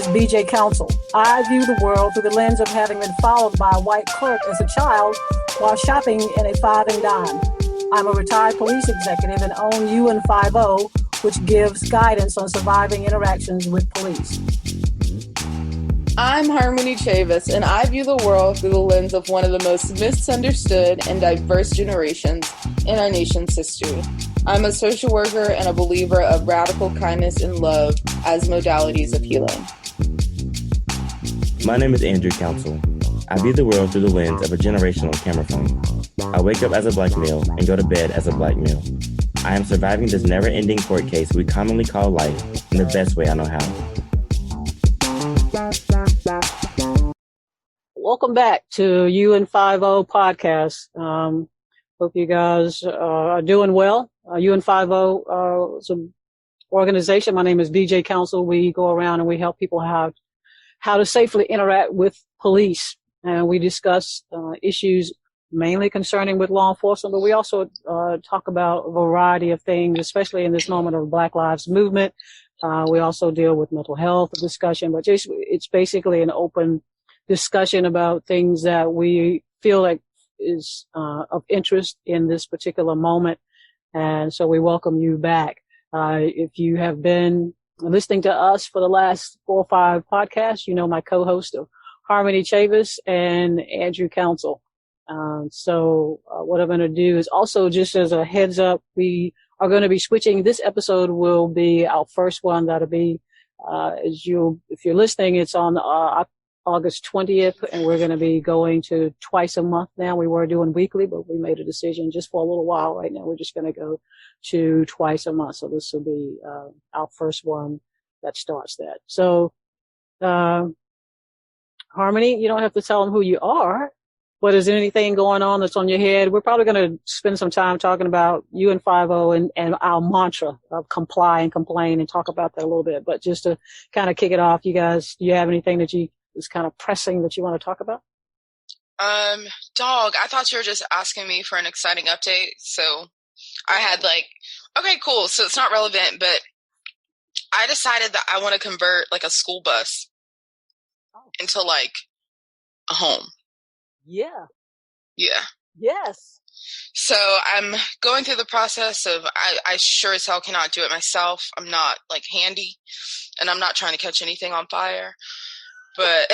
is BJ Counsel. I view the world through the lens of having been followed by a white clerk as a child while shopping in a five and dime. I'm a retired police executive and own UN50, which gives guidance on surviving interactions with police. I'm Harmony Chavis, and I view the world through the lens of one of the most misunderstood and diverse generations in our nation's history. I'm a social worker and a believer of radical kindness and love as modalities of healing. My name is Andrew Counsel. I view the world through the lens of a generational camera phone. I wake up as a black male and go to bed as a black male. I am surviving this never-ending court case we commonly call life in the best way I know how. Welcome back to UN50 podcast. Hope you guys are doing well. UN50 is an organization. My name is BJ Counsel. We go around and we help people how to safely interact with police. And we discuss issues mainly concerning with law enforcement, but we also talk about a variety of things, especially in this moment of Black Lives Movement. We also deal with mental health discussion, but it's basically an open discussion about things that we feel like is of interest in this particular moment. And so we welcome you back. If you have been listening to us for the last 4 or 5 podcasts, you know my co-host of Harmony Chavis and Andrew Counsel. So what I'm going to do is also, just as a heads up, we are going to be switching. This episode will be our first one. That'll be, if you're listening, it's on August 20th, and we're going to be going to twice a month now. We were doing weekly, but we made a decision just for a little while. Right now, we're just going to go to twice a month. So this will be our first one that starts that. So, Harmony, you don't have to tell them who you are, but is there anything going on that's on your head? We're probably going to spend some time talking about UN50 and our mantra of comply and complain, and talk about that a little bit. But just to kind of kick it off, you guys, do you have anything that is kind of pressing that you want to talk about? Dog, I thought you were just asking me for an exciting update. So I had okay, cool. So it's not relevant, but I decided that I want to convert a school bus into a home. Yeah. Yeah. Yes. So I'm going through the process of, I sure as hell cannot do it myself. I'm not handy, and I'm not trying to catch anything on fire. But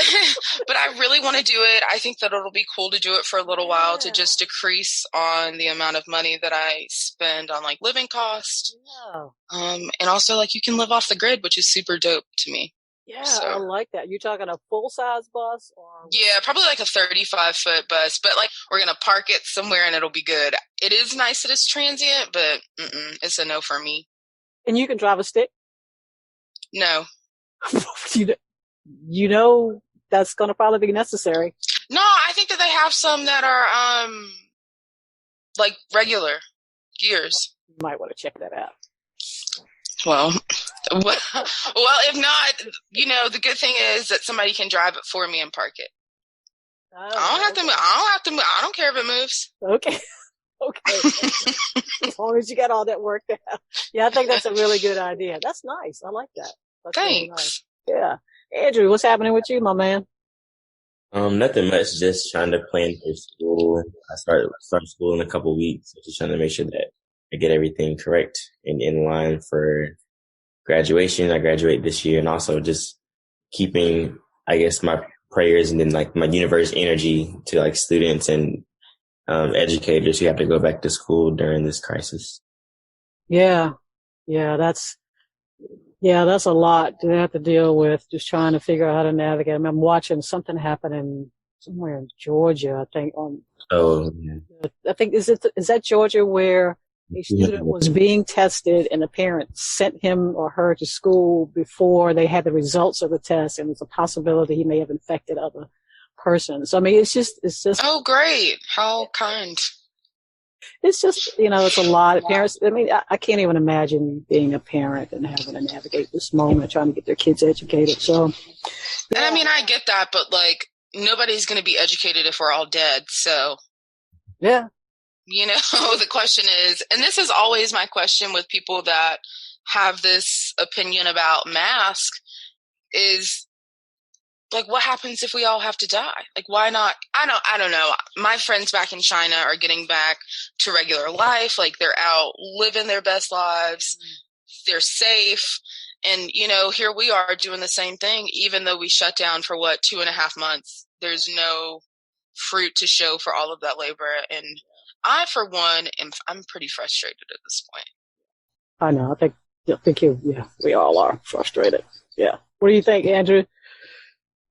I really want to do it. I think that it'll be cool to do it for a little while to just decrease on the amount of money that I spend on living costs. Yeah. And also you can live off the grid, which is super dope to me. Yeah, So, I like that. You talking a full size bus or? Yeah, probably a 35-foot bus, but we're going to park it somewhere and it'll be good. It is nice that it's transient, but it's a no for me. And you can drive a stick? No. You know that's going to probably be necessary. No, I think that they have some that are regular gears. You might want to check that out. Well, if not, the good thing is that somebody can drive it for me and park it. Oh, I don't have to move. I don't care if it moves. Okay. Okay. As long as you got all that worked out. Yeah, I think that's a really good idea. That's nice. I like that. That's Thanks. Really nice. Yeah. Andrew, what's happening with you, my man? Nothing much. Just trying to plan for school. I start school in a couple weeks. Just trying to make sure that I get everything correct and in line for graduation. I graduate this year, and also just keeping, I guess, my prayers and then my universe energy to students and educators who have to go back to school during this crisis. Yeah. That's a lot to have to deal with, just trying to figure out how to navigate. I'm watching something happening somewhere in Georgia, I think. I think, is that Georgia, where a student was being tested and the parent sent him or her to school before they had the results of the test, and there's a possibility he may have infected other persons. I mean, it's just. Oh, great. How kind. It's just, it's a lot of parents. I mean, I can't even imagine being a parent and having to navigate this moment, trying to get their kids educated. So, yeah. And I get that, but nobody's going to be educated if we're all dead. So, yeah. The question is, and this is always my question with people that have this opinion about masks, is like, what happens if we all have to die? Like, why not? I don't know. My friends back in China are getting back to regular life. Like, they're out living their best lives. They're safe. And, you know, here we are doing the same thing, even though we shut down for 2.5 months. There's no fruit to show for all of that labor. And I, for one, I'm pretty frustrated at this point. I know. I think we all are frustrated. Yeah. What do you think, Andrew?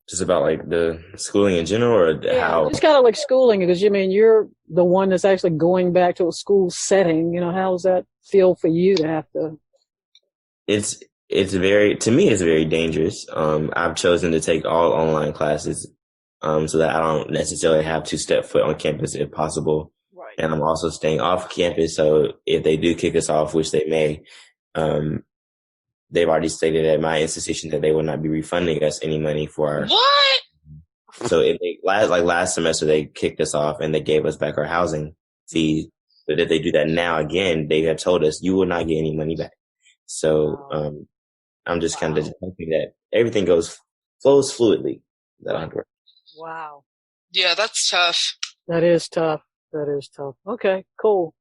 Just about like the schooling in general, or how? It's kind of like schooling, because you're the one that's actually going back to a school setting. You know, how does that feel for you to have to? To me, it's very dangerous. I've chosen to take all online classes, so that I don't necessarily have to step foot on campus if possible. Right. And I'm also staying off campus, so if they do kick us off, which they may, they've already stated at my institution that they will not be refunding us any money for our. What? So last semester, they kicked us off and they gave us back our housing fee. But if they do that now again, they have told us you will not get any money back. So I'm just kind of hoping that everything flows fluidly. Wow. Yeah, that's tough. That is tough. Okay, cool.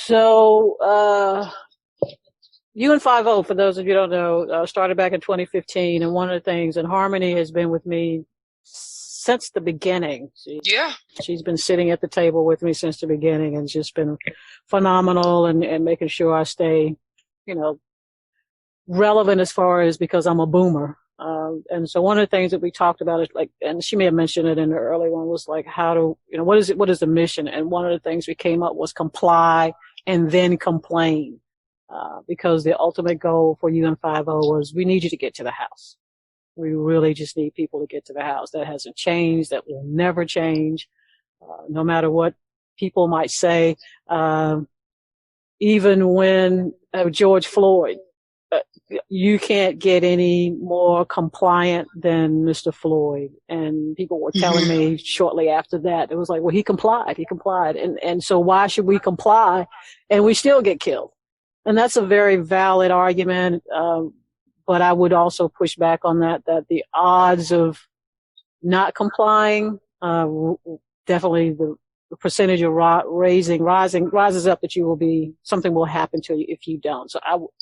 So UN50, for those of you who don't know, started back in 2015, and one of the things, and Harmony has been with me since the beginning. She's been sitting at the table with me since the beginning, and just been phenomenal, and making sure I stay, relevant as far as, because I'm a boomer. And so one of the things that we talked about is like, and she may have mentioned it in the early one, was like, what is the mission? And one of the things we came up was comply and then complain. Because the ultimate goal for UN50 was, we need you to get to the house. We really just need people to get to the house. That hasn't changed. That will never change. No matter what people might say. Even when George Floyd, you can't get any more compliant than Mr. Floyd. And people were telling me shortly after that, it was like, well, he complied. And so why should we comply and we still get killed? And that's a very valid argument. But I would also push back on that the odds of not complying, definitely the percentage of rises up, that something will happen to you if you don't. So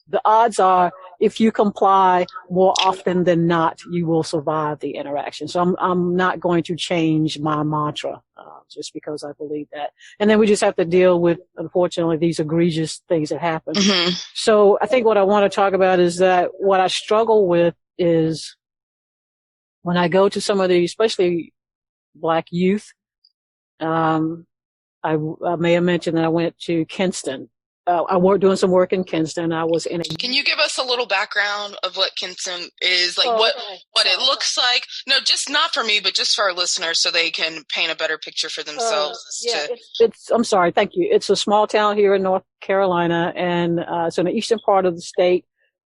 the odds are, if you comply, more often than not, you will survive the interaction. So I'm not going to change my mantra, just because I believe that. And then we just have to deal with, unfortunately, these egregious things that happen. Mm-hmm. So I think what I want to talk about is that what I struggle with is when I go to some of the, especially Black youth. I may have mentioned that I went to Kinston. I worked doing some work in Kinston. I was in a. Can you give us a little background of what Kinston is, like what it looks like? No, just not for me, but just for our listeners, so they can paint a better picture for themselves. I'm sorry. Thank you. It's a small town here in North Carolina, and so in the eastern part of the state,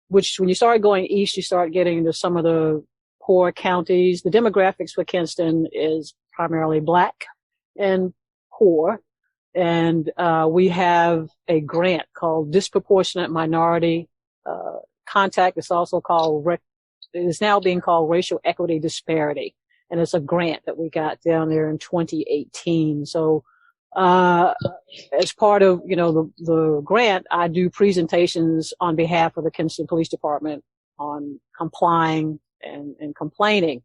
which when you start going east, you start getting into some of the poor counties. The demographics for Kinston is primarily Black and poor. And we have a grant called Disproportionate Minority Contact. It's also called, it is now being called Racial Equity Disparity. And it's a grant that we got down there in 2018. So as part of, the grant, I do presentations on behalf of the Kinston Police Department on complying and complaining.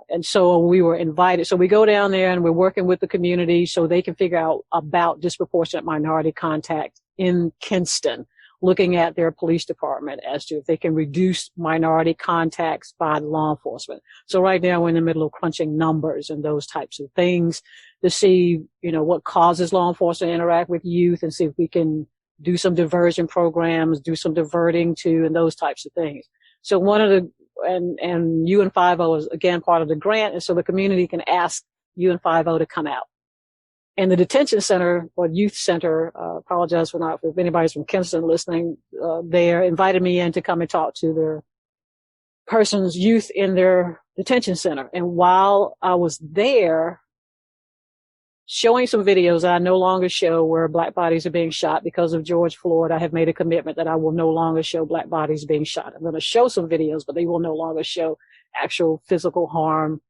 And so we were invited. So we go down there and we're working with the community so they can figure out about disproportionate minority contact in Kinston, looking at their police department as to if they can reduce minority contacts by law enforcement. So right now we're in the middle of crunching numbers and those types of things to see, what causes law enforcement to interact with youth, and see if we can do some diversion programs, do some diverting to, and those types of things. So one of the, and UN50 is again part of the grant, and so the community can ask UN50 to come out. And the detention center or youth center, apologize if anybody's from Kinston listening, there invited me in to come and talk to their youth in their detention center. And while I was there, showing some videos that I no longer show where black bodies are being shot because of George Floyd. I have made a commitment that I will no longer show black bodies being shot. I'm going to show some videos, but they will no longer show actual physical harm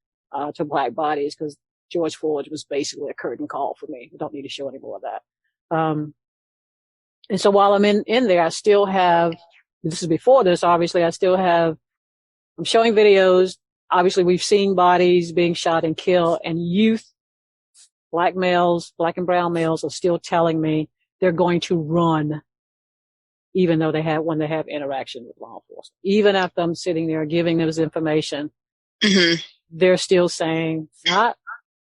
to black bodies, because George Floyd was basically a curtain call for me. We don't need to show any more of that. And so while I'm in there, I still have, this is before this, obviously, I'm showing videos. Obviously, we've seen bodies being shot and killed, and youth, black males, black and brown males are still telling me they're going to run even though when they have interaction with law enforcement. Even after I'm sitting there giving them this information, they're still saying,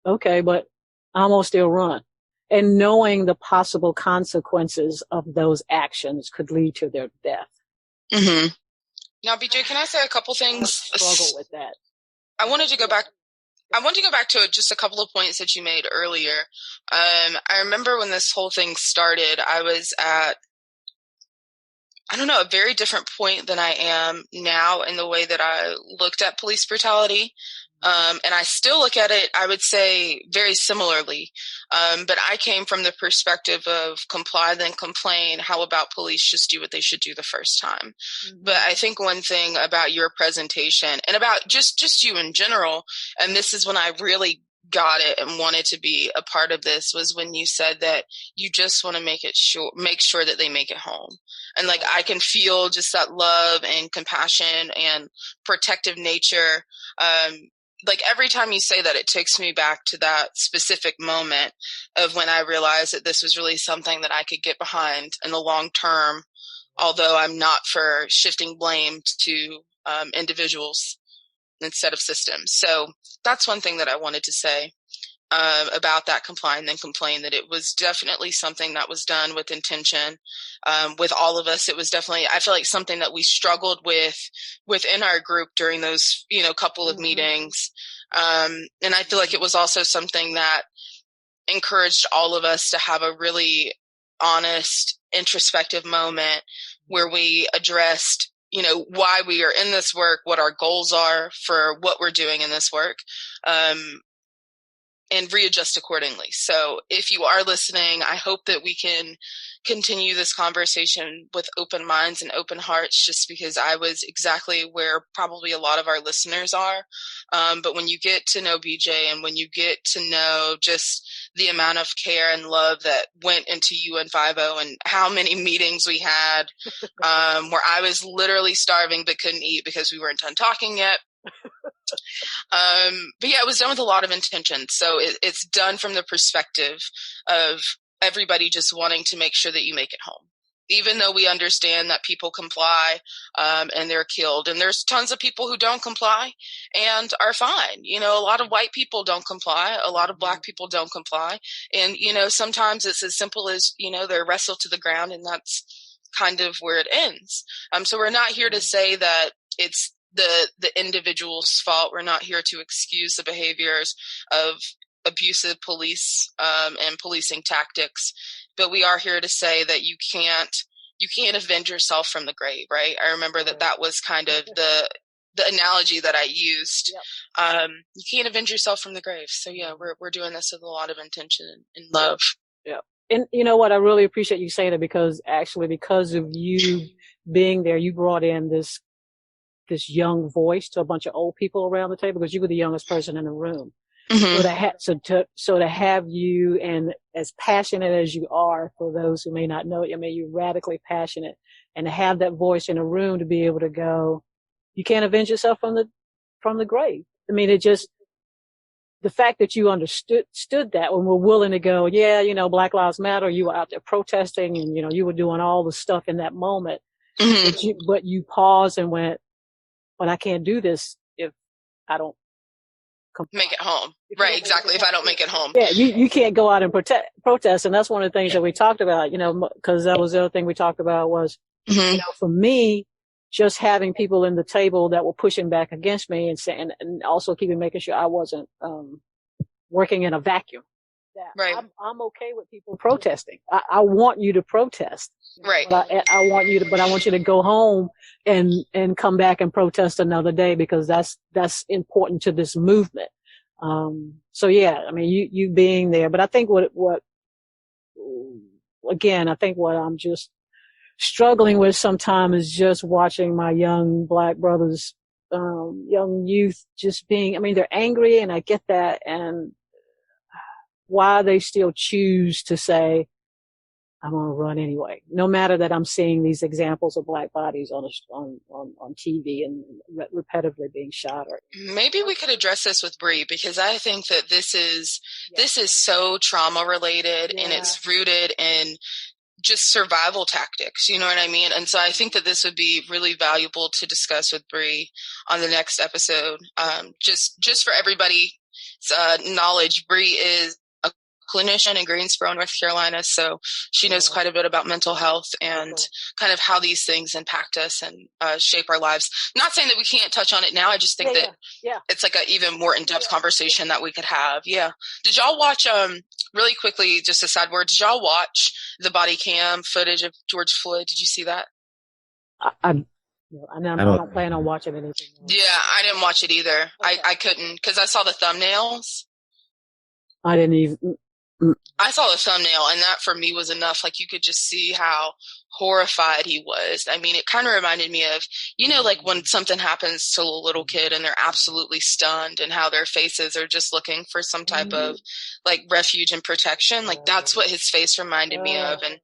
okay, but I'm going to still run. And knowing the possible consequences of those actions could lead to their death. Mm-hmm. Now, BJ, can I say a couple things? I struggle with that. I wanted to go back to just a couple of points that you made earlier. I remember when this whole thing started, I was at, a very different point than I am now in the way that I looked at police brutality. And I still look at it, I would say, very similarly. But I came from the perspective of comply, then complain. How about police just do what they should do the first time? Mm-hmm. But I think one thing about your presentation and about just you in general, and this is when I really got it and wanted to be a part of this, was when you said that you just want to make sure that they make it home. And like, I can feel just that love and compassion and protective nature. Like every time you say that, it takes me back to that specific moment of when I realized that this was really something that I could get behind in the long term, although I'm not for shifting blame to individuals instead of systems. So that's one thing that I wanted to say about that comply and then complain, that it was definitely something that was done with intention. With all of us, it was definitely, I feel like, something that we struggled with within our group during those, couple of meetings. And I feel like it was also something that encouraged all of us to have a really honest, introspective moment where we addressed, why we are in this work, what our goals are for what we're doing in this work. And readjust accordingly. So if you are listening, I hope that we can continue this conversation with open minds and open hearts, just because I was exactly where probably a lot of our listeners are. But when you get to know BJ and when you get to know just the amount of care and love that went into UN50 and how many meetings we had, where I was literally starving but couldn't eat because we weren't done talking yet. But yeah, it was done with a lot of intention. So it's done from the perspective of everybody just wanting to make sure that you make it home, even though we understand that people comply and they're killed. And there's tons of people who don't comply and are fine. A lot of white people don't comply. A lot of black people don't comply. And, sometimes it's as simple as, they're wrestled to the ground, and that's kind of where it ends. So we're not here to say that it's the individual's fault. We're not here to excuse the behaviors of abusive police and policing tactics, but we are here to say that you can't avenge yourself from the grave, right? I remember that was kind of the analogy that I used. Yep. You can't avenge yourself from the grave. So yeah, we're doing this with a lot of intention and love. Yeah. And you know what? I really appreciate you saying that, because of you being there, you brought in this young voice to a bunch of old people around the table, because you were the youngest person in the room. Mm-hmm. So to have you, and as passionate as you are, for those who may not know it, you're radically passionate, and to have that voice in a room to be able to go, you can't avenge yourself from the grave. I mean, it just, the fact that you understood that, when we're willing to go, Black Lives Matter, you were out there protesting, and, you were doing all the stuff in that moment, mm-hmm. but you paused and went, but I can't do this if I don't make it home. Right, exactly. If I don't make it home. Yeah, you can't go out and protest. And that's one of the things that we talked about, because that was the other thing we talked about was, mm-hmm. For me, just having people in the table that were pushing back against me and saying, and also making sure I wasn't working in a vacuum. Right. I'm okay with people protesting. I want you to protest. Right. But I want you to go home and come back and protest another day, because that's important to this movement. So yeah, I mean, you being there, but I think again, I think what I'm just struggling with sometimes is just watching my young Black brothers, young youth just being, I mean, they're angry and I get that. And why they still choose to say, I'm going to run anyway, no matter that I'm seeing these examples of Black bodies on TV and repetitively being shot. Or maybe we could address this with Bree, because I think that this is so trauma related, and it's rooted in just survival tactics, you know what I mean? And so I think that this would be really valuable to discuss with Bree on the next episode. Just for everybody's knowledge, Bree is a clinician in Greensboro, North Carolina, so she knows quite a bit about mental health and kind of how these things impact us and shape our lives. Not saying that we can't touch on it now. I just think that it's like an even more in-depth conversation that we could have. Yeah. Did y'all watch, really quickly, just a side word, did y'all watch the body cam footage of George Floyd? Did you see that? I don't plan on watching anything else. Yeah, I didn't watch it either. Okay. I couldn't, because I saw the thumbnails. I didn't even. I saw the thumbnail, and that for me was enough. Like, you could just see how horrified he was. I mean, it kind of reminded me of, you know, like when something happens to a little kid and they're absolutely stunned and how their faces are just looking for some type of like refuge and protection. Like, that's what his face reminded me of. And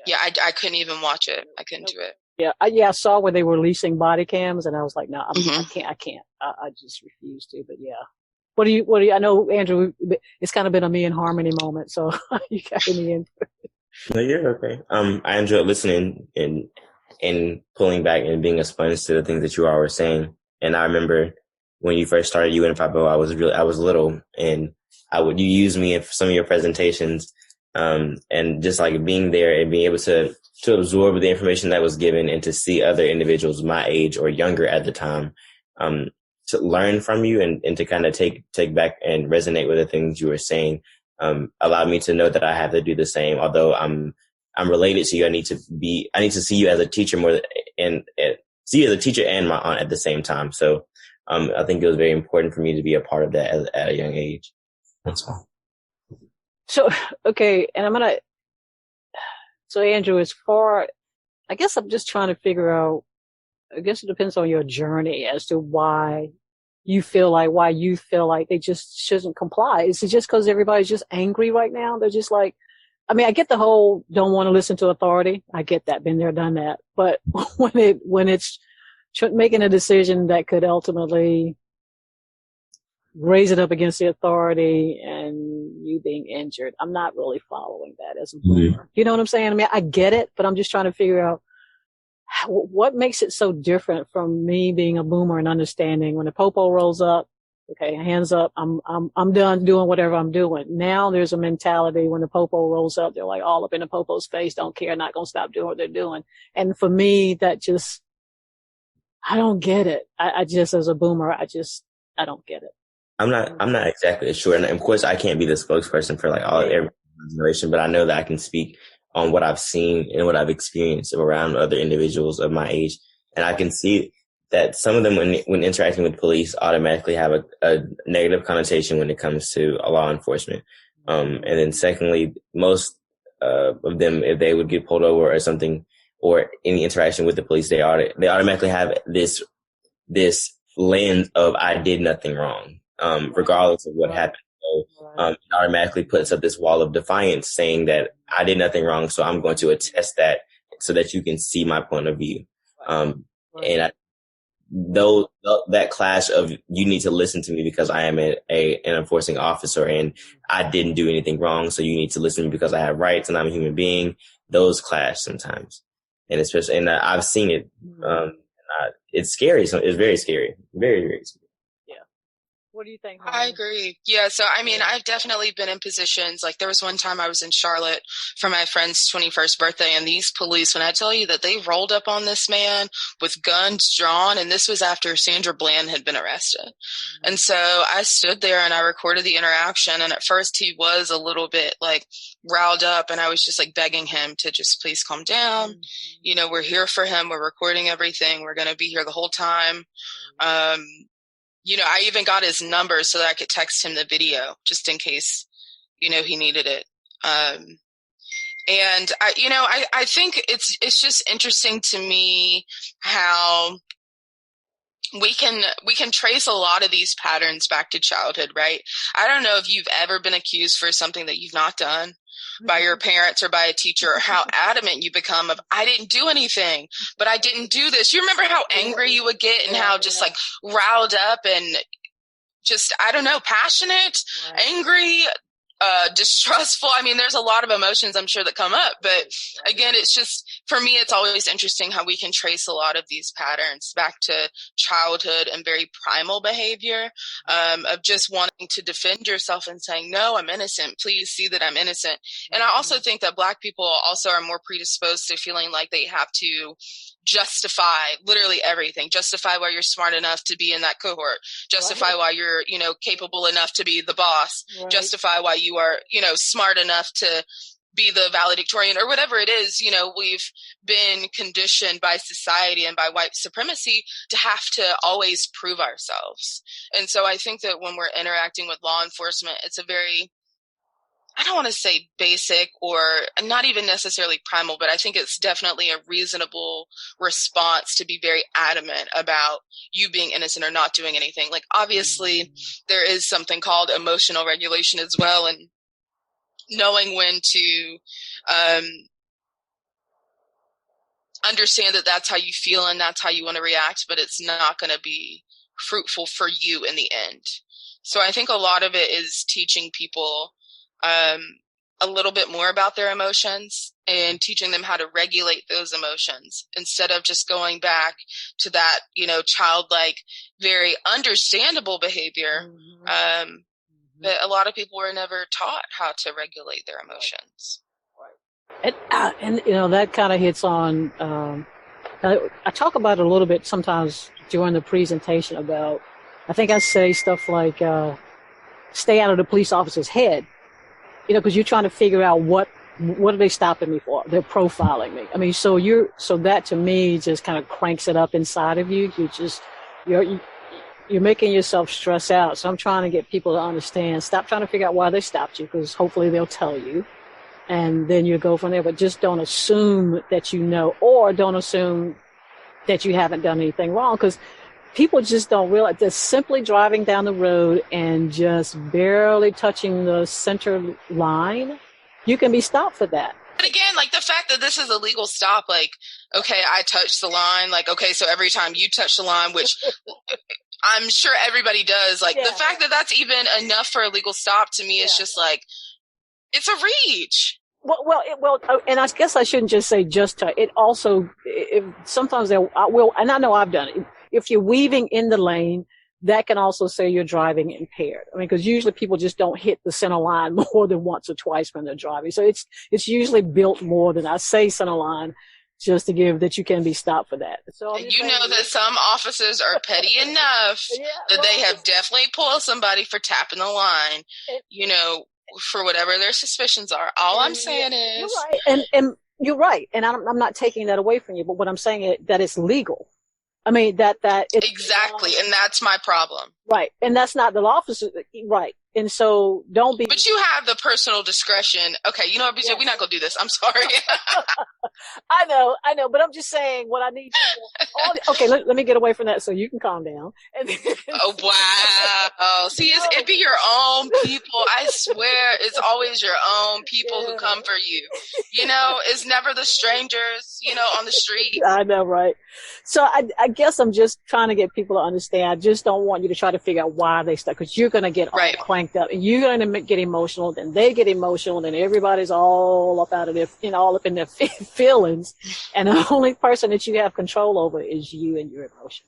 yeah, I couldn't even watch it. I couldn't do it. Yeah, I saw where they were releasing body cams, and I was like, no, I can't. I just refuse to. But yeah, what do you? I know, Andrew, it's kind of been a me and Harmony moment, so you got me in. No, you're okay. I enjoyed listening and pulling back and being a sponge to the things that you all were saying. And I remember when you first started UN5O, I was little, and you use me in some of your presentations, and just like being there and being able to absorb the information that was given and to see other individuals my age or younger at the time, to learn from you and to kind of take back and resonate with the things you were saying, allowed me to know that I have to do the same. Although I'm related to you, I need to see you as a teacher more and see you as a teacher and my aunt at the same time. So, I think it was very important for me to be a part of that at a young age. That's all. So, okay. And so Andrew, I guess I'm just trying to figure out, I guess it depends on your journey as to why you feel like they just shouldn't comply. Is it just because everybody's just angry right now? They're just like, I mean, I get the whole don't want to listen to authority. I get that. Been there, done that. But when it's making a decision that could ultimately raise it up against the authority and you being injured, I'm not really following that as a boomer. You know what I'm saying? I mean, I get it, but I'm just trying to figure out what makes it so different from me being a boomer and understanding when the popo rolls up, okay, hands up, I'm done doing whatever I'm doing. Now there's a mentality when the popo rolls up, they're like all up in the popo's face, don't care, not gonna stop doing what they're doing. And for me, that just, I don't get it. I just, as a boomer, I don't get it. I'm not exactly sure. And of course I can't be the spokesperson for like every generation, but I know that I can speak on what I've seen and what I've experienced around other individuals of my age. And I can see that some of them, when interacting with police, automatically have a negative connotation when it comes to law enforcement. And then secondly, most of them, if they would get pulled over or something, or any interaction with the police, they automatically have this lens of I did nothing wrong, regardless of what happened. So it automatically puts up this wall of defiance saying that I did nothing wrong, so I'm going to attest that so that you can see my point of view. And that clash of you need to listen to me because I am an enforcing officer and I didn't do anything wrong, so you need to listen to me because I have rights and I'm a human being. Those clash sometimes, and especially, and I've seen it. It's scary. So it's very scary. Very, very scary. What do you think, Holly? I agree. Yeah. So, I mean, I've definitely been in positions, like there was one time I was in Charlotte for my friend's 21st birthday, and these police, when I tell you that they rolled up on this man with guns drawn, and this was after Sandra Bland had been arrested. And so I stood there and I recorded the interaction, and at first he was a little bit like riled up, and I was just like begging him to just please calm down. You know, we're here for him. We're recording everything. We're going to be here the whole time. I even got his number so that I could text him the video just in case, he needed it. And I think it's just interesting to me how we can trace a lot of these patterns back to childhood, right? I don't know if you've ever been accused for something that you've not done by your parents or by a teacher, or how adamant you become of, I didn't do anything, but I didn't do this. You remember how angry you would get and how just like riled up and just, I don't know, passionate, angry, distrustful. I mean, there's a lot of emotions I'm sure that come up, but again, it's just, for me, it's always interesting how we can trace a lot of these patterns back to childhood and very primal behavior, of just wanting to defend yourself and saying, no, I'm innocent. Please see that I'm innocent. And I also think that Black people also are more predisposed to feeling like they have to justify literally everything, justify why you're smart enough to be in that cohort, justify why you're, capable enough to be the boss, justify why you are, smart enough to be the valedictorian or whatever it is. We've been conditioned by society and by white supremacy to have to always prove ourselves. And so I think that when we're interacting with law enforcement, it's a very, I don't want to say basic or not even necessarily primal, but I think it's definitely a reasonable response to be very adamant about you being innocent or not doing anything. Like, obviously, there is something called emotional regulation as well, and knowing when to understand that that's how you feel and that's how you want to react, but it's not going to be fruitful for you in the end. So I think a lot of it is teaching people a little bit more about their emotions and teaching them how to regulate those emotions instead of just going back to that, childlike, very understandable behavior. But a lot of people were never taught how to regulate their emotions. And that kind of hits on, I talk about it a little bit sometimes during the presentation about, I think I say stuff like, stay out of the police officer's head. Because you're trying to figure out what are they stopping me for? They're profiling me. I mean, so that to me just kind of cranks it up inside of you. You're making yourself stress out. So I'm trying to get people to understand, stop trying to figure out why they stopped you, because hopefully they'll tell you. And then you go from there, but just don't assume that or don't assume that you haven't done anything wrong, because people just don't realize that simply driving down the road and just barely touching the center line, you can be stopped for that. But again, like the fact that this is a legal stop, like, okay, I touched the line. Like, okay, so every time you touch the line, which I'm sure everybody does, like the fact that that's even enough for a legal stop to me is just like, it's a reach. Well, and I guess I shouldn't just say just touch. It also, sometimes and I know I've done it. If you're weaving in the lane, that can also say you're driving impaired. I mean, because usually people just don't hit the center line more than once or twice when they're driving. So it's usually built more than I say center line, just to give that you can be stopped for that. So and that some officers are petty enough that they have definitely pulled somebody for tapping the line, for whatever their suspicions are. All I'm saying is, you're right, and you're right, and I'm not taking that away from you. But what I'm saying is that it's legal. I mean, that it's exactly, and that's my problem. Right, and that's not the officer, right? And so don't be. But you have the personal discretion. Okay, you know what, BJ, we're not gonna do this. I'm sorry. I know, but I'm just saying what I need to. Okay, let me get away from that so you can calm down. Oh wow! See, it be your own people. I swear, it's always your own people who come for you. It's never the strangers. On the street. I know, right? So I guess I'm just trying to get people to understand. I just don't want you to try to figure out why they stuck, because you're going to get all cranked up and you're going to get emotional. Then they get emotional, and everybody's all up out of their, all up in their feelings. And the only person that you have control over is you and your emotion.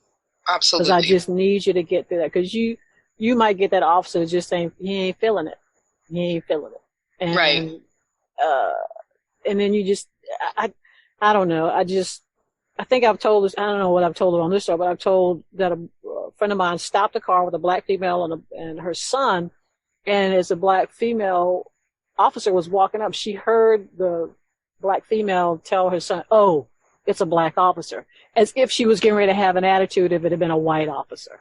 Absolutely. Because I just need you to get through that, because you might get that officer just saying he ain't feeling it, and, right. And then you just I don't know. I think I've told this. I don't know what I've told her on this show, but I've told that a friend of mine stopped a car with a Black female and her son, and as a Black female officer was walking up, she heard the Black female tell her son, "Oh, it's a Black officer," as if she was getting ready to have an attitude if it had been a white officer.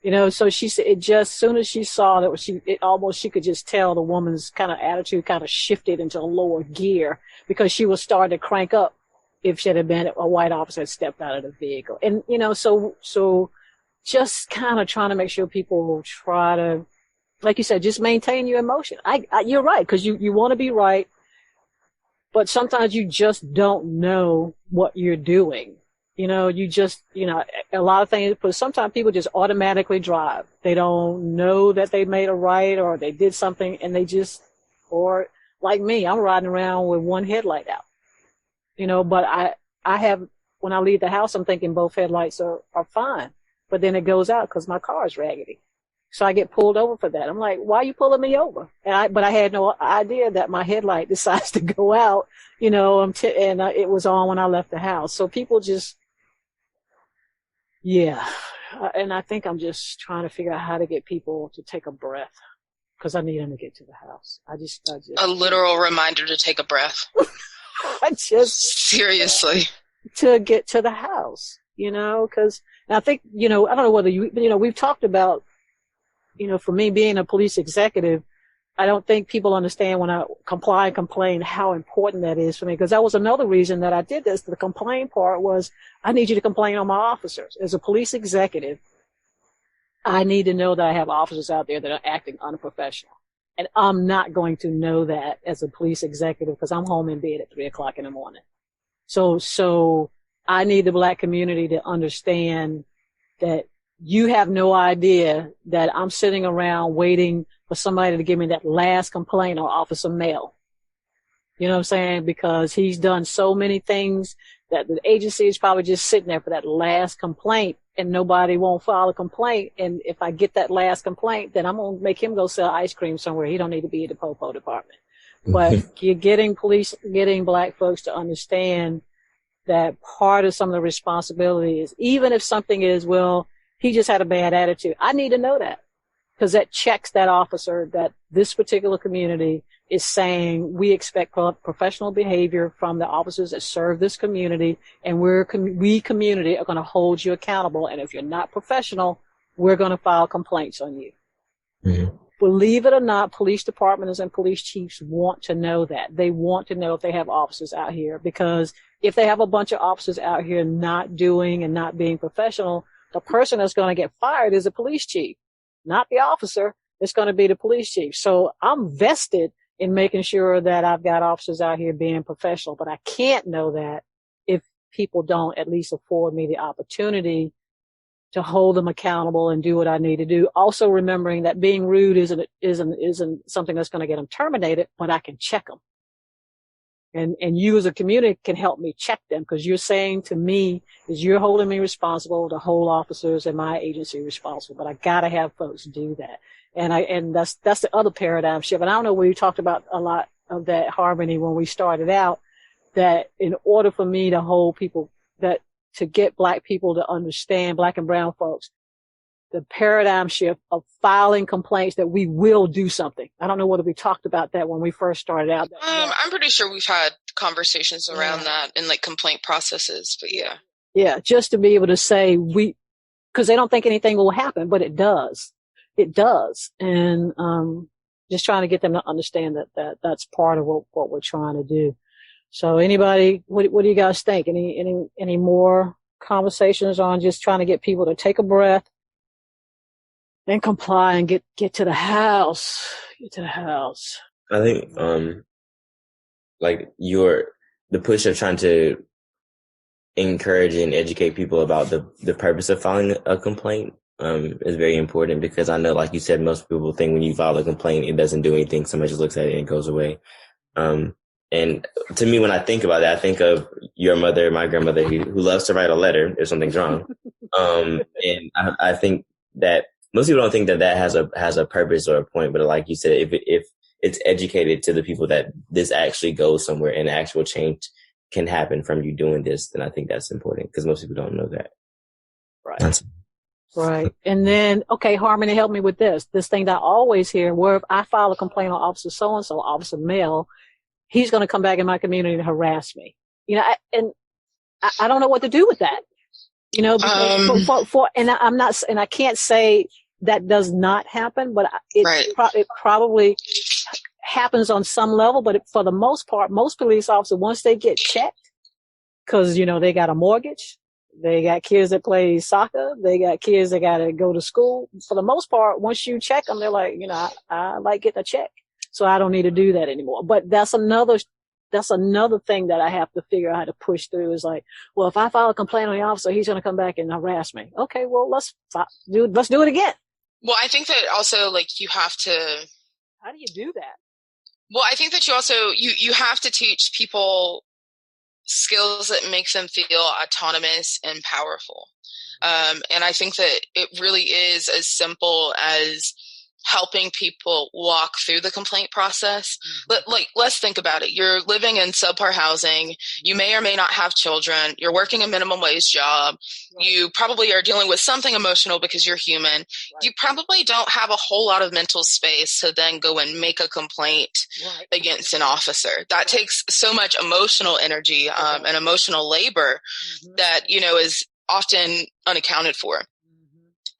You know, so she said it just, soon as she saw that, she could just tell the woman's kind of attitude kind of shifted into a lower gear because she was starting to crank up if she had been a white officer had stepped out of the vehicle. And, you know, so just kind of trying to make sure people try to, like you said, just maintain your emotion. You're right, because you want to be right, but sometimes you just don't know what you're doing. You know, a lot of things, but sometimes people just automatically drive. They don't know that they made a right or they did something and or like me, I'm riding around with one headlight out. You know, but I have, when I leave the house, I'm thinking both headlights are fine, but then it goes out because my car is raggedy. So I get pulled over for that. I'm like, why are you pulling me over? But I had no idea that my headlight decides to go out, you know, it was on when I left the house. So people just, yeah. And I think I'm just trying to figure out how to get people to take a breath because I need them to get to the house. I just a literal reminder to take a breath. Seriously, to get to the house, you know, because I think, you know, I don't know whether we've talked about, you know, for me being a police executive, I don't think people understand when I comply and complain how important that is for me, because that was another reason that I did this. The complaint part was I need you to complain on my officers. As a police executive, I need to know that I have officers out there that are acting unprofessional. And I'm not going to know that as a police executive because I'm home in bed at 3:00 in the morning. So I need the Black community to understand that you have no idea that I'm sitting around waiting for somebody to give me that last complaint on Officer Mel. You know what I'm saying? Because he's done so many things that the agency is probably just sitting there for that last complaint and nobody won't file a complaint. And if I get that last complaint, then I'm going to make him go sell ice cream somewhere. He don't need to be in the Popo department. But you're getting Black folks to understand that part of some of the responsibility is, even if something is, well, he just had a bad attitude. I need to know that because that checks that officer that this particular community is saying we expect professional behavior from the officers that serve this community, and we community are going to hold you accountable. And if you're not professional, we're going to file complaints on you. Mm-hmm. Believe it or not, police departments and police chiefs want to know that. They want to know if they have officers out here, because if they have a bunch of officers out here not doing and not being professional, the person that's going to get fired is the police chief, not the officer. It's going to be the police chief. So I'm vested in making sure that I've got officers out here being professional, but I can't know that if people don't at least afford me the opportunity to hold them accountable and do what I need to do. Also remembering that being rude isn't something that's going to get them terminated, but I can check them. And you as a community can help me check them, because you're saying to me is you're holding me responsible to hold officers in my agency responsible, but I got to have folks do that. And that's the other paradigm shift. And I don't know, we talked about a lot of that, Harmony, when we started out, that in order for me to hold people, that to get Black people to understand, Black and brown folks, the paradigm shift of filing complaints that we will do something. I don't know whether we talked about that when we first started out. I'm pretty sure we've had conversations around that in like complaint processes, but yeah. Yeah, just to be able to say because they don't think anything will happen, but it does. It does. And just trying to get them to understand that's part of what we're trying to do. So anybody, what do you guys think? Any more conversations on just trying to get people to take a breath and comply and get to the house? Get to the house. I think like the push of trying to encourage and educate people about the purpose of filing a complaint is very important, because I know, like you said, most people think when you file a complaint, it doesn't do anything. Somebody just looks at it and it goes away. And to me, when I think about that, I think of your mother, my grandmother, who loves to write a letter if something's wrong. And I think that most people don't think that has a purpose or a point, but like you said, if it's educated to the people that this actually goes somewhere and actual change can happen from you doing this, then I think that's important, because most people don't know that. Right. Right. And then, okay, Harmony, help me with this thing that I always hear, where if I file a complaint on Officer so-and-so, Officer Mel, he's going to come back in my community and harass me. You know, and I don't know what to do with that. You know, because and I'm not, and I can't say that does not happen, but it probably happens on some level. But for the most part, most police officers, once they get checked, because, you know, they got a mortgage, they got kids that play soccer, they got kids that got to go to school. For the most part, once you check them, they're like, you know, I like getting a check, so I don't need to do that anymore. But that's another thing that I have to figure out how to push through, is like, well, if I file a complaint on the officer, he's going to come back and harass me. Okay, well, let's do it again. Well, I think that also, like, you have to. How do you do that? Well, I think that you also, you have to teach people skills that make them feel autonomous and powerful. And I think that it really is as simple as helping people walk through the complaint process. Like, let's think about it. You're living in subpar housing. You may or may not have children. You're working a minimum wage job. Right. You probably are dealing with something emotional because you're human. Right. You probably don't have a whole lot of mental space to then go and make a complaint against an officer. That takes so much emotional energy, and emotional labor that, you know, is often unaccounted for.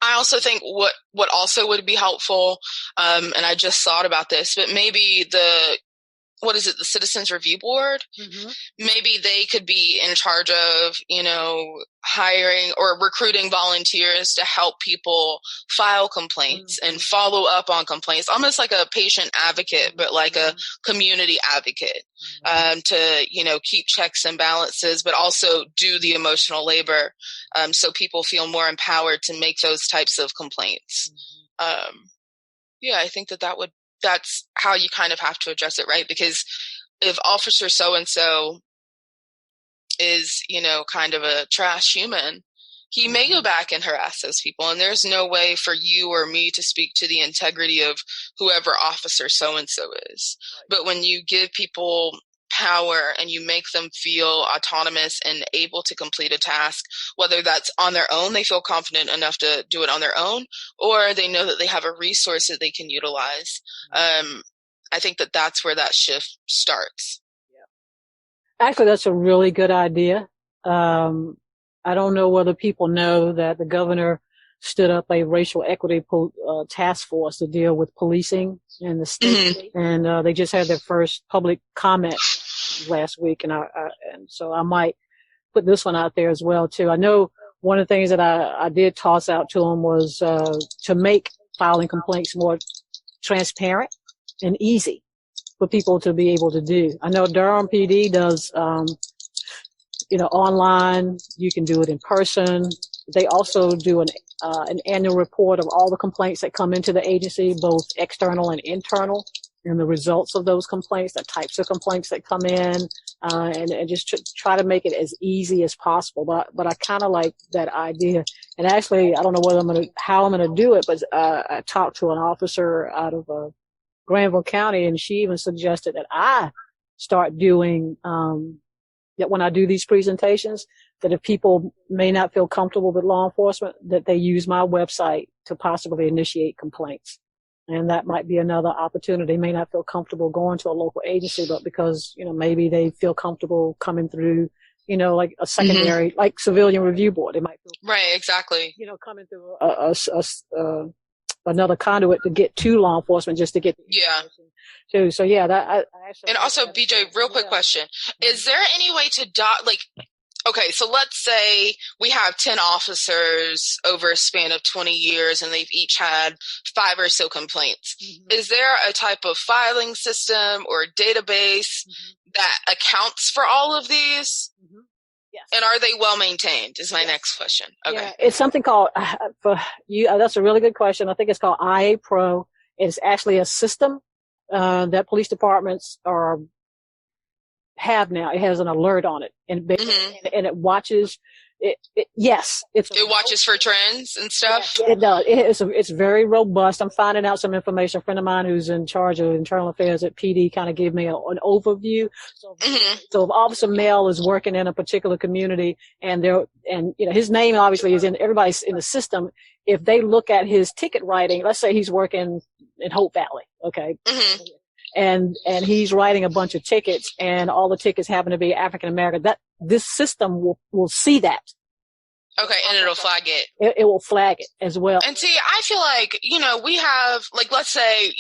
I also think what also would be helpful, and I just thought about this, but maybe the Citizens Review Board, maybe they could be in charge of, you know, hiring or recruiting volunteers to help people file complaints and follow up on complaints, almost like a patient advocate, but like a community advocate, to, you know, keep checks and balances, but also do the emotional labor, so people feel more empowered to make those types of complaints. Yeah, I think that's how you kind of have to address it, right? Because if officer so-and-so is, you know, kind of a trash human, he may go back and harass those people. And there's no way for you or me to speak to the integrity of whoever officer so-and-so is. Right. But when you give people power and you make them feel autonomous and able to complete a task, whether that's on their own, they feel confident enough to do it on their own, or they know that they have a resource that they can utilize. I think that that's where that shift starts. Yeah. Actually, that's a really good idea. I don't know whether people know that the governor stood up a racial equity task force to deal with policing in the state, and they just had their first public comment last week, and so I might put this one out there as well too. I know one of the things that I did toss out to them was to make filing complaints more transparent and easy for people to be able to do. I know Durham PD does, you know, online. You can do it in person. They also do an annual report of all the complaints that come into the agency, both external and internal, and the results of those complaints, the types of complaints that come in, and just try to make it as easy as possible. But I kind of like that idea. And actually, I don't know how I'm gonna do it, but I talked to an officer out of Granville County, and she even suggested that I start doing that when I do these presentations, that if people may not feel comfortable with law enforcement, that they use my website to possibly initiate complaints. And that might be another opportunity. They may not feel comfortable going to a local agency, but because, you know, maybe they feel comfortable coming through, you know, like a secondary, like Civilian Review Board. They might feel right, exactly. You know, coming through another conduit to get to law enforcement, just to get the information too. So yeah, that I actually. And also, BJ, real quick question: is there any way to okay, so let's say we have 10 officers over a span of 20 years and they've each had 5 or so complaints. Is there a type of filing system or database that accounts for all of these? Yes. And are they well maintained is my next question. Okay. Yeah, it's something called, for you, that's a really good question. I think it's called IA Pro. It's actually a system that police departments have now. It has an alert on it, and it watches. It watches for trends and stuff. Yes, it does. It's very robust. I'm finding out some information. A friend of mine who's in charge of internal affairs at PD kind of gave me an overview. So if Officer Mel is working in a particular community, and you know, his name obviously is in everybody's in the system. If they look at his ticket writing, let's say he's working in Hope Valley, okay. And he's writing a bunch of tickets, and all the tickets happen to be African American. That this system will see that, Okay, and it'll flag it. It will flag it as well. And see, I feel like, we have, like, let's say,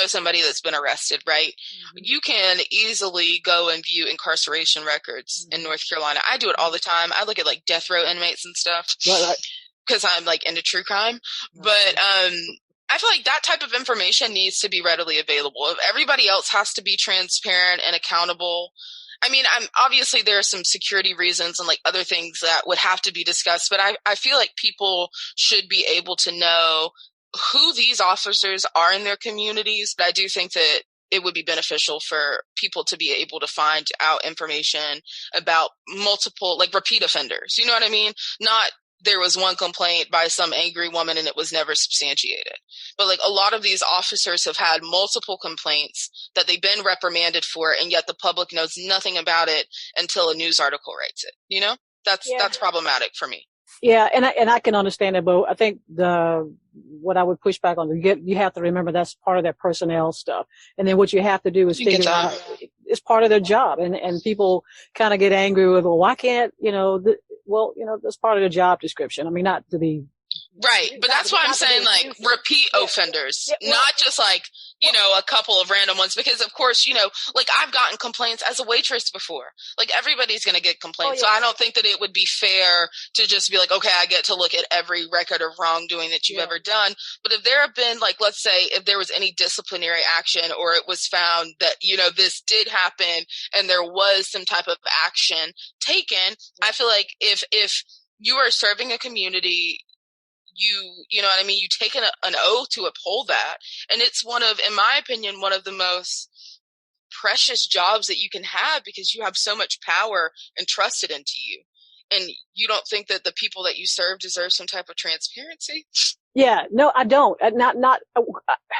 somebody that's been arrested, right? Mm-hmm. You can easily go and view incarceration records in North Carolina. I do it all the time. I look at, like, death row inmates and stuff because I'm, like, into true crime. Mm-hmm. But I feel like that type of information needs to be readily available. If everybody else has to be transparent and accountable, I mean, obviously there are some security reasons and like other things that would have to be discussed, but I feel like people should be able to know who these officers are in their communities. But I do think that it would be beneficial for people to be able to find out information about multiple, like, repeat offenders. You know what I mean? Not there was one complaint by some angry woman and it was never substantiated. But like a lot of these officers have had multiple complaints that they've been reprimanded for, and yet the public knows nothing about it until a news article writes it. That's problematic for me. Yeah, and I can understand that, but I think what I would push back on, you have to remember that's part of their personnel stuff, and then what you have to do is figure out it's part of their job, and people kind of get angry with, well, why can't that's part of the job description. I mean, not to be right, but that's why I'm saying like repeat offenders, not just like a couple of random ones, because of course like I've gotten complaints as a waitress before. Like everybody's going to get complaints, so I don't think that it would be fair to just be like, okay, I get to look at every record of wrongdoing that you've ever done. But if there have been, like, let's say if there was any disciplinary action, or it was found that this did happen and there was some type of action taken, I feel like if you are serving a community, you know what I mean? You take an oath to uphold that. And it's in my opinion, one of the most precious jobs that you can have, because you have so much power entrusted into you. And you don't think that the people that you serve deserve some type of transparency? Yeah, no, I don't.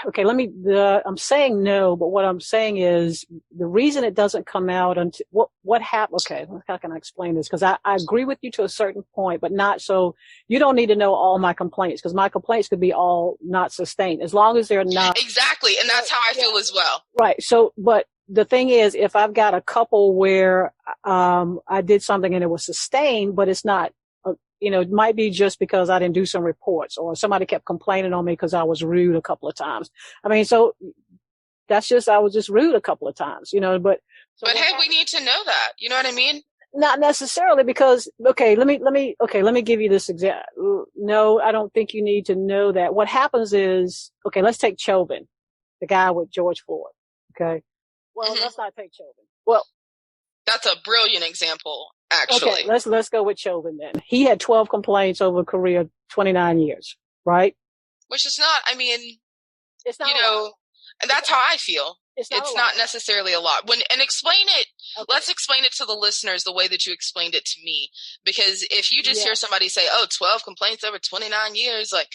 Okay, I'm saying no, but what I'm saying is the reason it doesn't come out until, what happened, okay, how can I explain this? Because I agree with you to a certain point, but not so, you don't need to know all my complaints, because my complaints could be all not sustained, as long as they're not. Exactly, and that's how I feel as well. Right, so, but the thing is, if I've got a couple where I did something and it was sustained, but it's not, it might be just because I didn't do some reports, or somebody kept complaining on me because I was rude a couple of times. I mean, so I was just rude a couple of times, but. But hey, we need to know that. You know what I mean? Not necessarily, because, okay, let me give you this example. No, I don't think you need to know that. What happens is, okay, let's take Chauvin, the guy with George Floyd. Okay. Well, let's not take Chauvin. Well, that's a brilliant example, actually. Okay, let's go with Chauvin then. He had 12 complaints over a career of 29 years, right? Which is not, I mean, it's not, and that's how I feel. It's not necessarily a lot. And explain it. Okay. Let's explain it to the listeners the way that you explained it to me. Because if you just hear somebody say, 12 complaints over 29 years, like,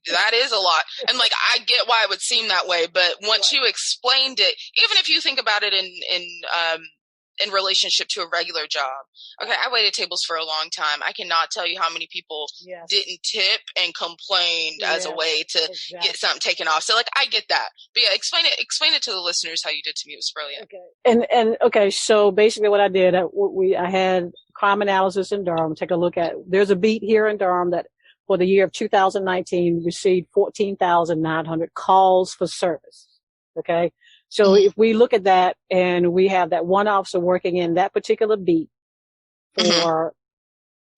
that is a lot. And like, I get why it would seem that way. But once you explained it, even if you think about it in relationship to a regular job. Okay, I waited tables for a long time. I cannot tell you how many people didn't tip and complained as a way to get something taken off. So like, I get that. But yeah, explain it to the listeners how you did to me. It was brilliant. Okay. And okay, so basically what I did, I had crime analysis in Durham. Take a look at, there's a beat here in Durham that for the year of 2019 received 14,900 calls for service. Okay. So if we look at that and we have that one officer working in that particular beat for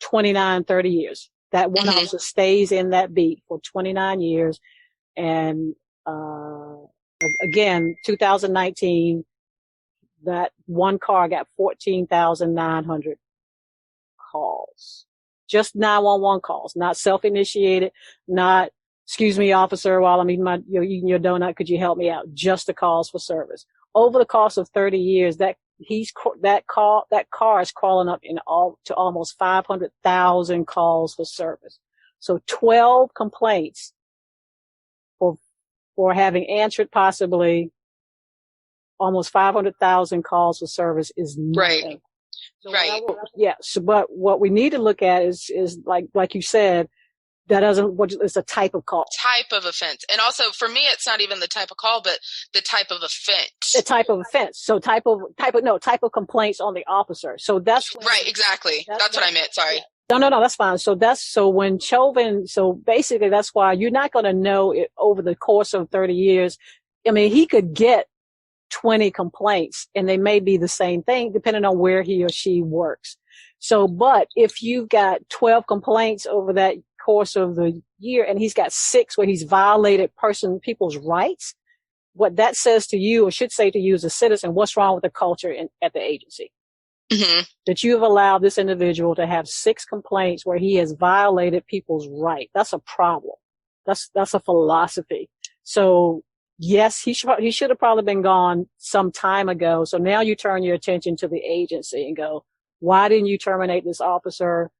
29, 30 years, that one officer stays in that beat for 29 years. And, again, 2019, that one car got 14,900 calls, just 911 calls, not self-initiated, not, excuse me, officer, while I'm eating your donut, could you help me out? Just the calls for service. Over the course of 30 years, that car is crawling up to almost 500,000 calls for service. So 12 complaints for having answered possibly almost 500,000 calls for service is nothing. Right. So So, but what we need to look at is like you said, it's a type of call. Type of offense. And also for me, it's not even the type of call, but the type of offense. The type of offense. So type of complaints on the officer. So that's right. Exactly. That's what I meant. Sorry. No, that's fine. So when Chauvin, so basically that's why you're not going to know it over the course of 30 years. I mean, he could get 20 complaints and they may be the same thing depending on where he or she works. So, but if you've got 12 complaints over that course of the year and he's got 6 where he's violated people's rights, what that says to you or should say to you as a citizen, what's wrong with the culture at the agency? Mm-hmm. That you have allowed this individual to have 6 complaints where he has violated people's right. That's a problem. That's a philosophy. So yes, he should have probably been gone some time ago. So now you turn your attention to the agency and go, why didn't you terminate this officer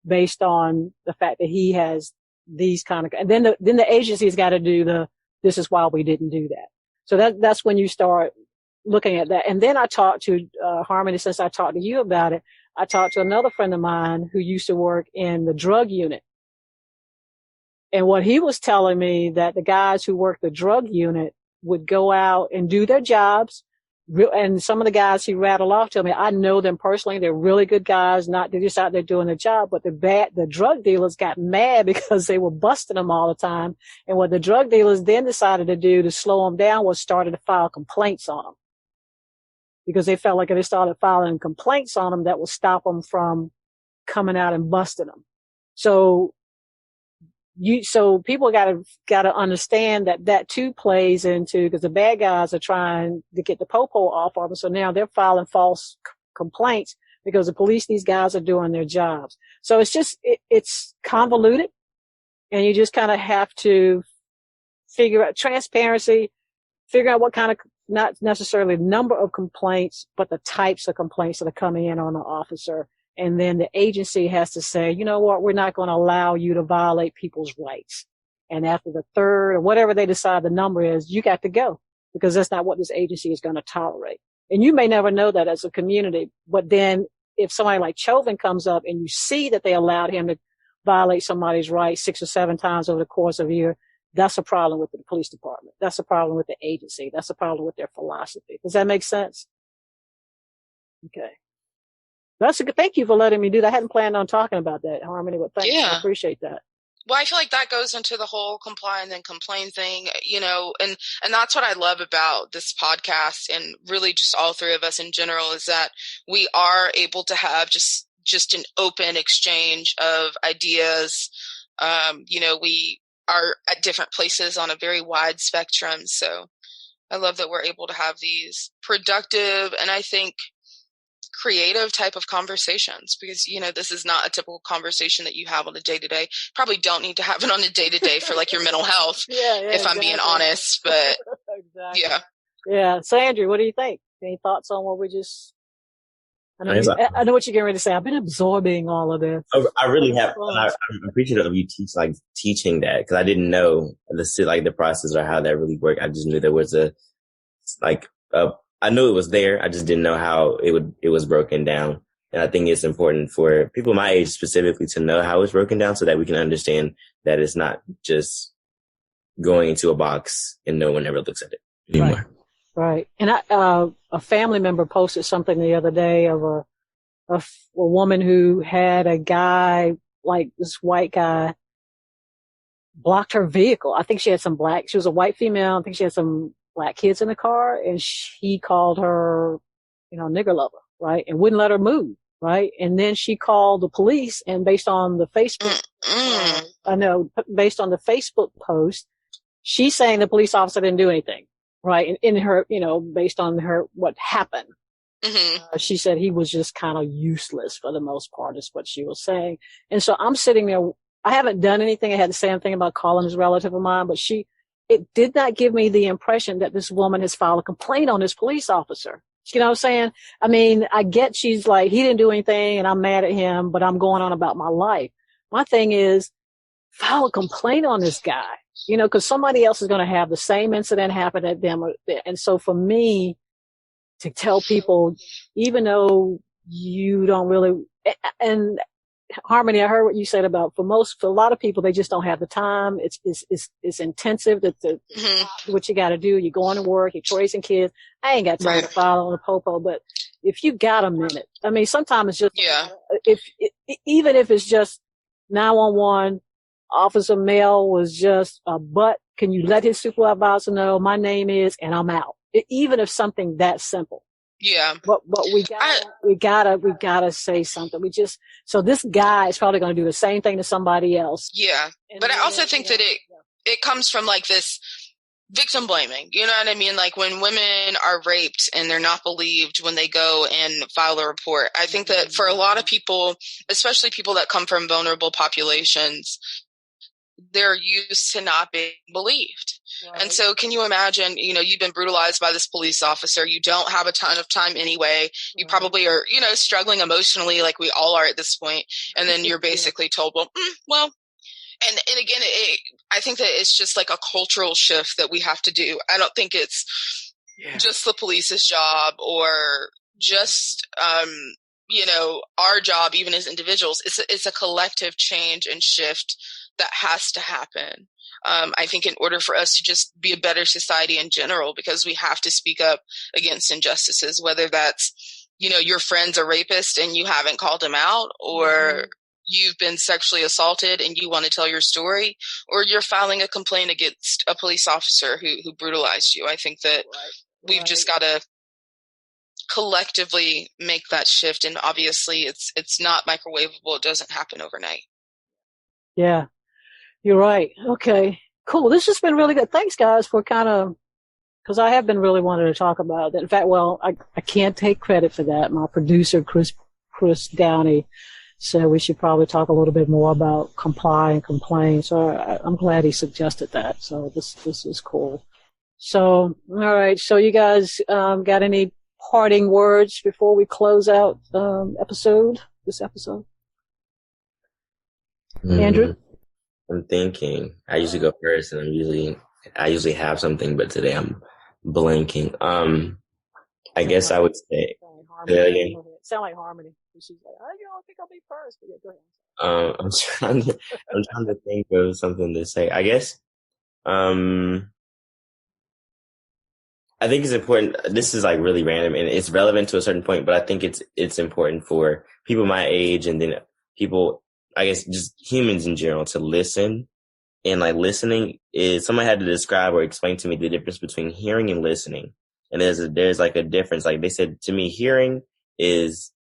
based on the fact that he has these kind of, and then the agency's got to do this is why we didn't do that. So that's when you start looking at that. And then I talked to Harmony, since I talked to you about it, I talked to another friend of mine who used to work in the drug unit. And what he was telling me that the guys who work the drug unit would go out and do their jobs. And some of the guys he rattled off to me, I know them personally. They're really good guys. They're just out there doing their job. But the drug dealers got mad because they were busting them all the time. And what the drug dealers then decided to do to slow them down was started to file complaints on them. Because they felt like if they started filing complaints on them, that would stop them from coming out and busting them. So people gotta understand that too plays into, because the bad guys are trying to get the popo off of them. So now they're filing false complaints because the police, these guys are doing their jobs. So it's convoluted, and you just kind of have to figure out transparency, figure out what kind of, not necessarily the number of complaints, but the types of complaints that are coming in on the officer. And then the agency has to say, you know what, we're not going to allow you to violate people's rights. And after the 3rd or whatever they decide the number is, you got to go, because that's not what this agency is going to tolerate. And you may never know that as a community. But then if somebody like Chauvin comes up and you see that they allowed him to violate somebody's rights 6 or 7 times over the course of a year, that's a problem with the police department. That's a problem with the agency. That's a problem with their philosophy. Does that make sense? Okay. That's a good, thank you for letting me do that. I hadn't planned on talking about that, Harmony, but thanks. Yeah. I appreciate that. Well, I feel like that goes into the whole comply and then complain thing, and that's what I love about this podcast, and really just all 3 of us in general, is that we are able to have just an open exchange of ideas. We are at different places on a very wide spectrum. So I love that we're able to have these productive and I think creative type of conversations, because this is not a typical conversation that you have on a day-to-day. Probably don't need to have it on a day-to-day for like your mental health. If I'm being honest, but exactly. Yeah. So Andrew, what do you think? Any thoughts on what we just, I know what you're getting ready to say. I've been absorbing all of this. I really have. I'm appreciative of you teaching that, because I didn't know the process or how that really worked. I just knew there was I knew it was there. I just didn't know how it was broken down. And I think it's important for people my age specifically to know how it's broken down, so that we can understand that it's not just going into a box and no one ever looks at it anymore. Right. And a family member posted something the other day of a woman who had a guy, like this white guy, blocked her vehicle. I think she was a white female. I think she had some black kids in the car, and he called her, nigger lover, right? And wouldn't let her move, right? And then she called the police, and based on the Facebook, based on the Facebook post, she's saying the police officer didn't do anything, right? And in her, based on what happened, she said he was just kind of useless for the most part, is what she was saying. And so I'm sitting there. I haven't done anything. I had to say anything about calling this relative of mine, but it did not give me the impression that this woman has filed a complaint on this police officer. You know what I'm saying? I mean, I get she's like, he didn't do anything and I'm mad at him, but I'm going on about my life. My thing is, file a complaint on this guy, because somebody else is going to have the same incident happen at them. And so for me to tell people, even though you don't really, and Harmony, I heard what you said about for a lot of people, they just don't have the time. It's intensive. What you got to do. You're going to work, you're raising kids. I ain't got time to follow on the popo, but if you got a minute, I mean, sometimes it's just, Yeah. Even if it's just 911, Officer Mel was just a butt. Can you let his supervisor know my name is, and I'm out? Even if something that simple. Yeah. But we gotta say something. So this guy is probably going to do the same thing to somebody else. Yeah. But I also think that it comes from like this victim blaming. You know what I mean? Like when women are raped and they're not believed when they go and file a report. I think that for a lot of people, especially people that come from vulnerable populations, they're used to not being believed. Right. And so can you imagine, you've been brutalized by this police officer. You don't have a ton of time anyway. You probably are, struggling emotionally like we all are at this point. And then you're basically told, well, and again, I think that it's just like a cultural shift that we have to do. I don't think it's just the police's job or just, our job, even as individuals. It's a collective change and shift that has to happen. I think in order for us to just be a better society in general, because we have to speak up against injustices, whether that's, your friend's a rapist and you haven't called him out, or you've been sexually assaulted and you want to tell your story, or you're filing a complaint against a police officer who brutalized you. I think that we've just got to collectively make that shift. And obviously it's not microwavable. It doesn't happen overnight. Yeah, you're right. Okay, cool. This has been really good. Thanks guys for because I have been really wanting to talk about that. In fact, I can't take credit for that. My producer, Chris Downey, said we should probably talk a little bit more about comply and complain. So I'm glad he suggested that. So this is cool. So, all right. So you guys got any parting words before we close out this episode? Andrew? I'm thinking. I usually go first, and I usually have something, but today I'm blanking. I guess I would say. Sound like Harmony. She's like, I think I'll be first. But yeah, go ahead. I'm trying to think of something to say. I guess. I think it's important. This is like really random and it's relevant to a certain point, but I think it's important for people my age and then people, I guess, just humans in general to listen. And like listening is, someone had to describe or explain to me the difference between hearing and listening. And there's like a difference. Like they said to me, hearing is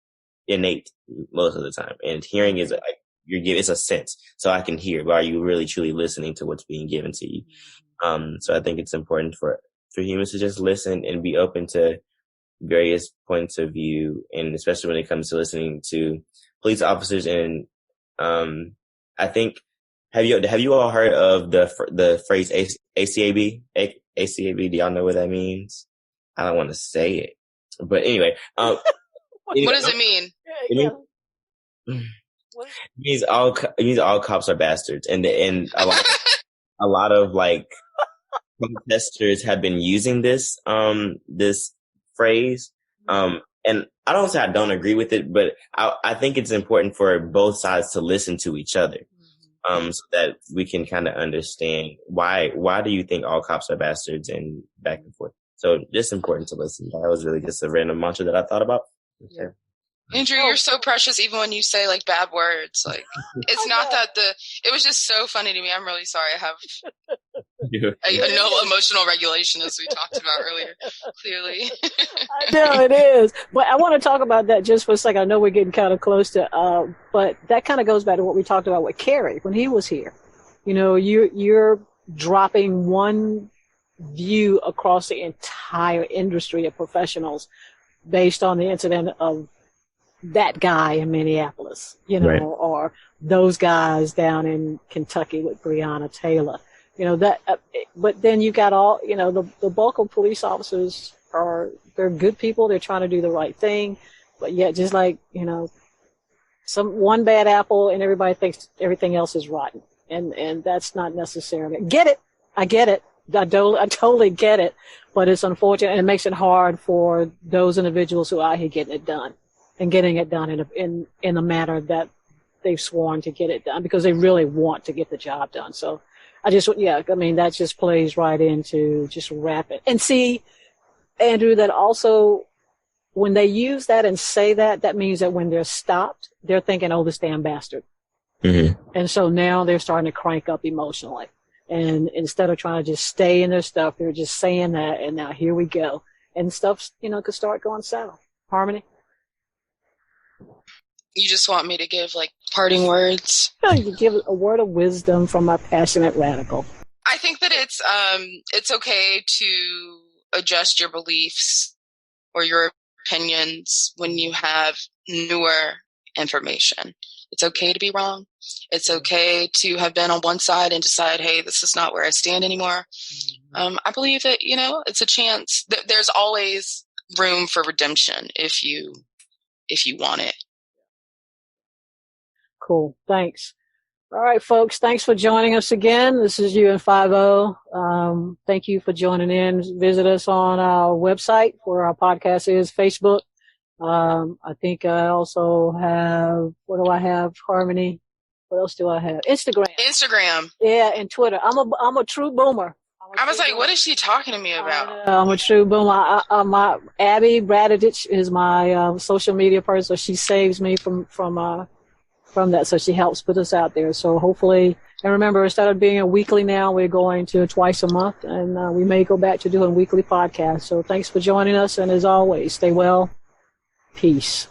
innate most of the time, and hearing is like it's a sense. So I can hear, but are you really truly listening to what's being given to you? So I think it's important for humans to just listen and be open to various points of view, and especially when it comes to listening to police officers. And I think have you all heard of the phrase ACAB? ACAB, do y'all know what that means? I don't want to say it, but anyway. What does it mean? It means all cops are bastards, and a lot of like protesters have been using this phrase. And I don't say I don't agree with it, but I think it's important for both sides to listen to each other. So that we can kind of understand why do you think all cops are bastards, and back and forth. So just important to listen. That was really just a random mantra that I thought about. Yeah. Andrew, you're so precious even when you say like bad words. Like it's not that it was just so funny to me. I'm really sorry. I have no emotional regulation, as we talked about earlier, clearly. I know it is. But I want to talk about that just for a second. I know we're getting kind of close to, but that kind of goes back to what we talked about with Kerry when he was here. You're dropping one view across the entire industry of professionals based on the incident of that guy in Minneapolis, right, or those guys down in Kentucky with Breonna Taylor, but then you got all, the bulk of police officers they're good people. They're trying to do the right thing, but yet just like, one bad apple and everybody thinks everything else is rotten. And that's not necessarily, I get it. I totally get it, but it's unfortunate and it makes it hard for those individuals who are out here getting it done. And getting it done in a manner that they've sworn to get it done because they really want to get the job done. So that just plays right into just wrap it. And see, Andrew, that also when they use that and say that, that means that when they're stopped, they're thinking, oh, this damn bastard. Mm-hmm. And so now they're starting to crank up emotionally. And instead of trying to just stay in their stuff, they're just saying that, and now here we go. And stuff, could start going south. Harmony? You just want me to give like parting words? You give a word of wisdom from a passionate radical. I think that it's okay to adjust your beliefs or your opinions when you have newer information. It's okay to be wrong. It's okay to have been on one side and decide, hey, this is not where I stand anymore. I believe that, it's a chance. There's always room for redemption if you want it. Cool. Thanks. All right, folks. Thanks for joining us again. This is UN50. Thank you for joining in. Visit us on our website where our podcast is, Facebook. I think I also have, what do I have? Harmony. What else do I have? Instagram. Yeah, and Twitter. I'm a true boomer. I was like, what is she talking to me about? I'm a true boomer. My Abby Bradidich is my social media person. She saves me from that, so she helps put us out there. So hopefully, and remember, instead of being a weekly now, we're going to twice a month, and we may go back to doing weekly podcasts. So thanks for joining us, and as always, stay well. Peace.